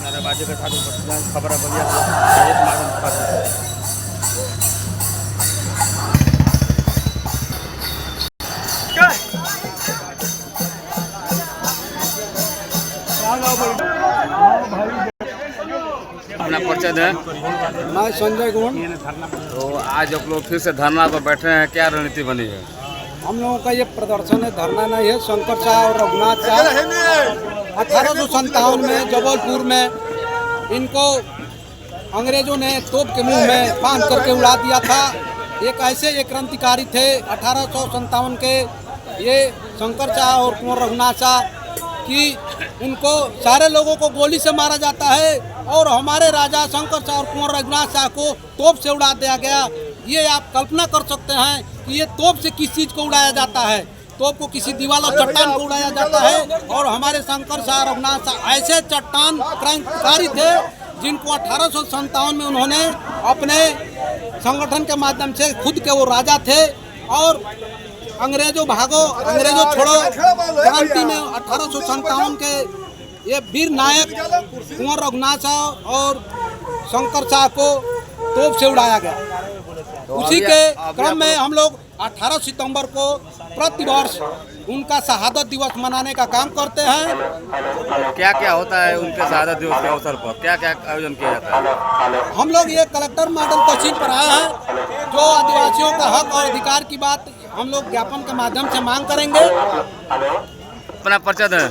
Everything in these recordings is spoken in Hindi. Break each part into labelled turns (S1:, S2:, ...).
S1: नारेबाजी के साथ खबर है बलिया अपना परिचय दें।
S2: मैं संजय गुण।
S1: तो आज आप लोग फिर से धरना पर बैठे हैं, क्या रणनीति बनी है?
S2: हम लोगों का ये प्रदर्शन है, धरना नहीं है। शंकर शाह और रघुनाथ शाह 1857 में जबलपुर में इनको अंग्रेजों ने तोप के मुंह में बांध करके उड़ा दिया था। एक ऐसे एक क्रांतिकारी थे 1857 के, ये शंकर शाह और कुंवर रघुनाथ शाह कि उनको सारे लोगों को गोली से मारा जाता है और हमारे राजा शंकर शाह और कुंवर रघुनाथ शाह को तोप से उड़ा दिया गया। ये आप कल्पना कर सकते हैं कि ये तोप से किस चीज़ को उड़ाया जाता है। तोप को किसी दीवार और चट्टान को उड़ाया जाता है। और हमारे शंकर शाह रघुनाथ शाह ऐसे चट्टान क्रांतिकारी थे जिनको 1857 में उन्होंने अपने संगठन के माध्यम से खुद के वो राजा थे और अंग्रेजों भागो अंग्रेजों छोड़ो क्रांति में 1857 के ये वीर नायक कुंवर रघुनाथ शाह और शंकर शाह को तोप से उड़ाया गया। उसी के क्रम में हम लोग 18 सितंबर को प्रतिवर्ष उनका शहादत दिवस मनाने का काम करते हैं।
S1: क्या क्या होता है उनके शहादत दिवस के अवसर पर? क्या क्या आयोजन किया जाता है?
S2: हम लोग ये कलेक्टर मॉडल तहसील पर आए हैं। जो आदिवासियों का हक और अधिकार की बात हम लोग ज्ञापन के माध्यम से मांग करेंगे।
S1: अपना परिचय दें।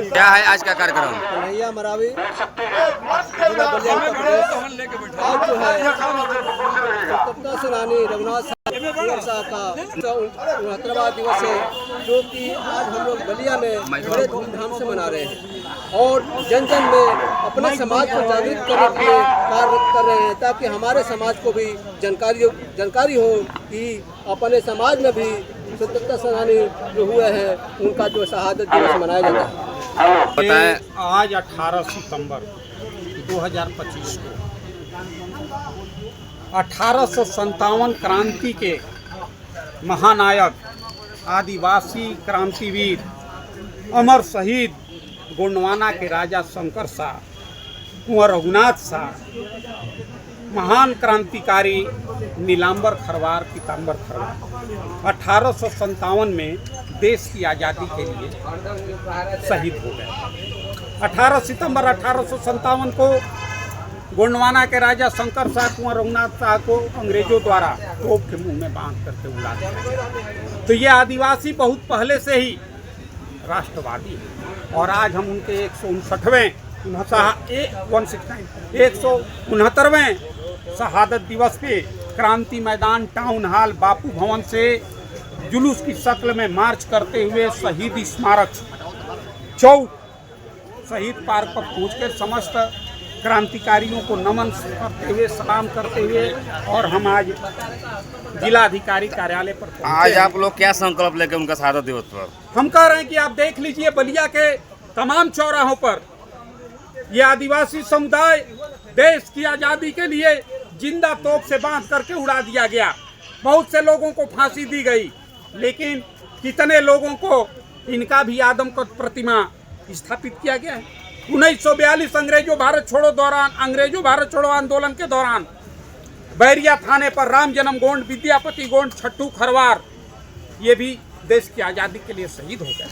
S1: क्या है आज का कार्यक्रम?
S2: कन्हैया मरावी आज जो है स्वतंत्रता सेनानी रघुनाथ शाह का 69वां दिवस है, जो कि आज हम लोग बलिया में बड़े धूमधाम से मना रहे हैं और जन जन में अपने समाज को जागृत करने के लिए कार्य कर रहे हैं, ताकि हमारे समाज को भी जानकारी हो कि अपने समाज में भी स्वतंत्रता सेनानी जो हुए हैं उनका जो शहादत दिवस मनाया जाता है।
S1: बताएं।
S3: आज 18 सितंबर 2025 को 1857 क्रांति के महानायक आदिवासी क्रांतिवीर अमर शहीद गोंडवाना के राजा शंकर शाह, कुंवर रघुनाथ शाह, महान क्रांतिकारी नीलांबर खरवार पीताम्बर खरवार 1857 में देश की आज़ादी के लिए शहीद हो गए। 18 सितंबर 1857 को गोंडवाना के राजा शंकर शाह कुंवर रघुनाथ शाह को अंग्रेजों द्वारा तोप के मुंह में बांध करके उड़ा दिया। तो ये आदिवासी बहुत पहले से ही राष्ट्रवादी है और आज हम उनके 169वें शहादत दिवस पे क्रांति मैदान टाउन हॉल बापू भवन से जुलूस की शक्ल में मार्च करते हुए शहीद स्मारक चौक शहीद पार्क पर पहुंचकर समस्त क्रांतिकारियों को नमन करते हुए सलाम करते हुए और हम आज जिलाधिकारी कार्यालय पर
S1: आज आप लोग क्या संकल्प लेकर उनका शहादत दिवस पर?
S3: हम कह रहे हैं कि आप देख लीजिए बलिया के तमाम चौराहों पर ये आदिवासी समुदाय देश की आज़ादी के लिए जिंदा तोप से बांध करके उड़ा दिया गया। बहुत से लोगों को फांसी दी गई, लेकिन कितने लोगों को इनका भी आदमकद प्रतिमा स्थापित किया गया है। 1942 अंग्रेजों भारत छोड़ो आंदोलन के दौरान बैरिया थाने पर राम जन्म गोंड, विद्यापति गोंड, छट्टू खरवार ये भी देश की आज़ादी के लिए शहीद हो गए,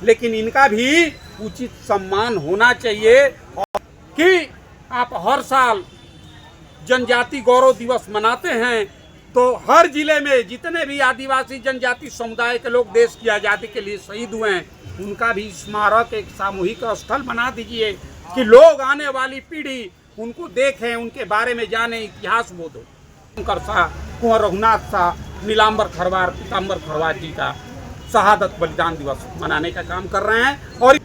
S3: लेकिन इनका भी उचित सम्मान होना चाहिए। और कि आप हर साल जनजाति गौरव दिवस मनाते हैं तो हर जिले में जितने भी आदिवासी जनजाति समुदाय के लोग देश की आज़ादी के लिए शहीद हुए हैं उनका भी स्मारक एक सामूहिक स्थल बना दीजिए कि लोग आने वाली पीढ़ी उनको देखें, उनके बारे में जाने, इतिहास बोध हो। शंकर शाह, कुंवर रघुनाथ शाह, नीलांबर खरवार, पीताम्बर खरवार जी का शहादत बलिदान दिवस मनाने का काम कर रहे हैं। और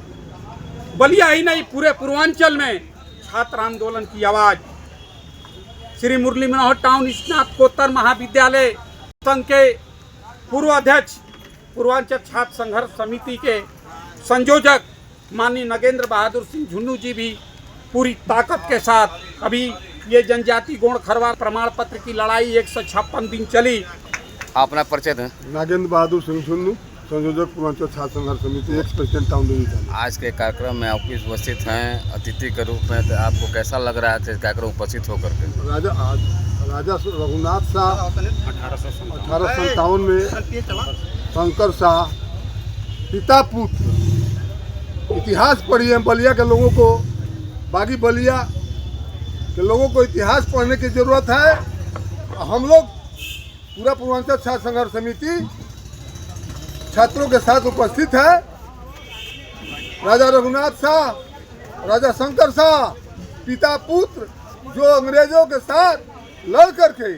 S3: बलिया ही नहीं, पूरे पूर्वांचल में छात्र आंदोलन की आवाज़ श्री मुरली मनोहर टाउन स्नातकोत्तर महाविद्यालय संघ के पूर्व अध्यक्ष, पूर्वांचल छात्र संघर्ष समिति के संयोजक माननीय नगेंद्र बहादुर सिंह झुन्नू जी भी पूरी ताकत के साथ अभी ये जनजाति गोंड खरवार प्रमाण पत्र की लड़ाई 156 दिन चली।
S1: अपना परिचय दें।
S4: नागेंद्र बहादुर सिंह झुन्नू, संयोजक पूर्वांचल छात्र संघर्ष समिति, एक्स प्रेसिडेंट टाउन डिवीजन।
S1: आज के कार्यक्रम में आप उपस्थित हैं अतिथि के रूप में, तो आपको कैसा लग रहा है कार्यक्रम उपस्थित होकर के?
S4: राजा रघुनाथ शाह 1857 में शंकर शाह पिता पुत्र। इतिहास पढ़िए बलिया के लोगों को, बागी बलिया के लोगों को इतिहास पढ़ने की जरूरत है। हम लोग पूरा पूर्वांचल छात्र संघर्ष समिति छात्रों के साथ उपस्थित है। राजा रघुनाथ शाह, राजा शंकर शाह पिता पुत्र जो अंग्रेजों के साथ लड़ करके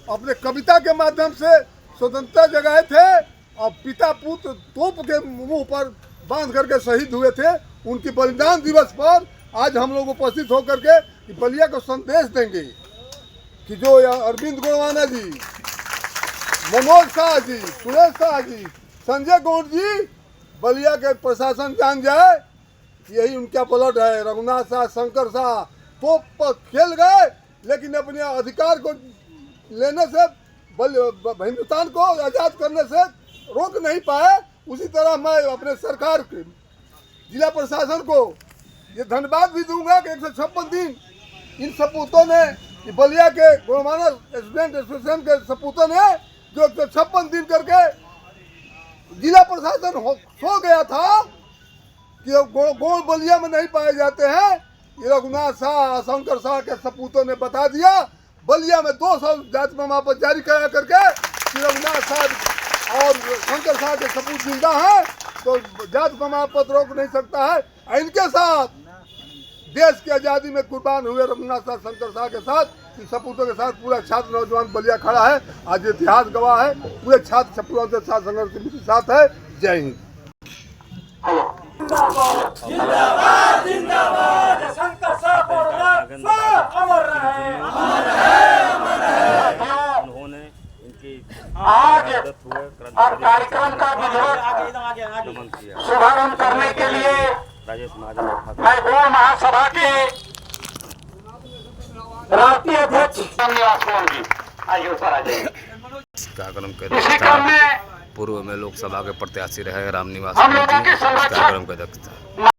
S4: अपने कविता के माध्यम से स्वतंत्रता जगाए थे और पिता पुत्र तोप के मुंह पर बांध करके शहीद हुए थे, उनकी बलिदान दिवस पर आज हम लोग उपस्थित होकर के बलिया को संदेश देंगे कि जो अरविंद गोवाना जी, मनोज शाह जी, सुरेश शाह जी, संजय गौड़ जी, बलिया के प्रशासन जान जाए यही उनका ब्लड है। रघुनाथ शाह, शंकर शाह तोप पर खेल गए लेकिन अपने अधिकार को लेने से, हिंदुस्तान को आज़ाद करने से रोक नहीं पाए। उसी तरह मैं अपने सरकार के जिला प्रशासन को ये धन्यवाद भी दूंगा कि 156 दिन इन सपूतों ने, बलिया के गोलमाना स्टूडेंट एसोसिएशन के सपूतों ने जो 156 दिन करके जिला प्रशासन सो गया था कि गोल बलिया में नहीं पाए जाते हैं, ये रघुनाथ शाह, शंकर शाह के सपूतों ने बता दिया। बलिया में 200 जाति प्रमाण पत्र जारी करा करके कि रघुनाथ शाह और शंकर शाह के सपूत जिंदा हैं तो जाति प्रमाण पत्र रोक नहीं सकता है। इनके साथ देश की आज़ादी में कुर्बान हुए रघुनाथ शाह, शंकर शाह के साथ, इन सपूतों के साथ पूरा छात्र नौजवान बलिया खड़ा है। आज इतिहास गवाह है, पूरे छात्र पूर्वांचल छात्र संघर्ष समिति के साथ है। जय हिंद।
S5: जिंदाबाद जिंदाबाद शंकर शाह अमर रहे, अमर रहे, अमर रहे।
S1: उन्होंने इनकी
S5: आज अब कार्यक्रम का
S1: नमन किया।
S5: शुभारंभ करने के लिए
S1: राजेश महाजन
S5: मैं गौड़ महासभा के राष्ट्रीय अध्यक्ष निवास जी आइए ऊपर आ जाइए।
S1: कार्यक्रम के
S5: इसी क्रम में
S1: पूर्व में लोकसभा के प्रत्याशी रहे रामनिवास
S5: हम लोगों की संरक्षण
S1: कार्यक्रम के अध्यक्षता